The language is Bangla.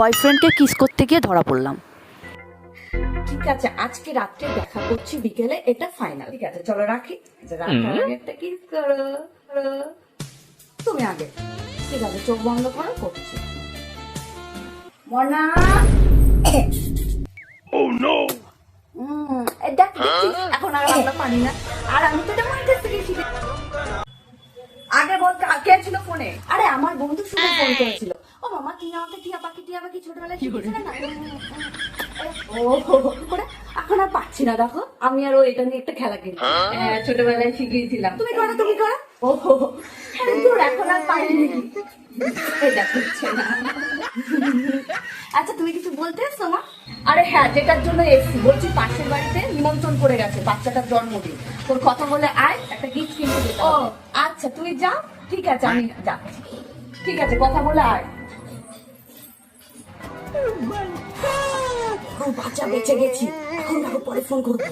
বয়ফ্রেন্ডকে কিস করতে গিয়ে ধরা পড়লাম। ঠিক আছে, আজকে রাত্রে দেখা করছি বিকেলে, এটা ফাইনাল। ঠিক আছে, চলো রাখি। রাখার আগে একটা কিস করো। তুমি আগে। ঠিক আছে, চোখ বন্ধ করো, করছি। মনা দেখ, এখন আর আমরা পারি না। আর আমি তো এটা মার কাছ থেকে শিখে। আগে বল, কে ছিল ফোনে? আরে আমার বন্ধু শুধু ফোন করেছিল। ও মামা, তুই আমাকে টিয়া পাখি ছোটবেলায় শিখেছিলে না? ও করে এখন আর পাচ্ছি না। দেখো, আমি আর ও এটা নিয়ে একটা খেলা খেলি। ছোটবেলায় শিখিয়েছিলাম। তুমি করো। ও তোর এখন আর পাইনি। এটা হচ্ছে না। আচ্ছা, তুমি কিছু বলতে এসছো মা? আরে হ্যাঁ, যেটার জন্য এসছি বলছি, পাশের বাড়িতে নিমন্ত্রণ করে গেছে, বাচ্চাটার জন্মদিন। তোর কথা বলে আয়, একটা গিফট কিনতে দিতে হবে। ও আচ্ছা, তুই যা। ঠিক আছে, আমি যাচ্ছি। ঠিক আছে, কথা বলে আয়। বাচ্চা বেঁচে গেছি, এখন দেখো, পরে ফোন করবো।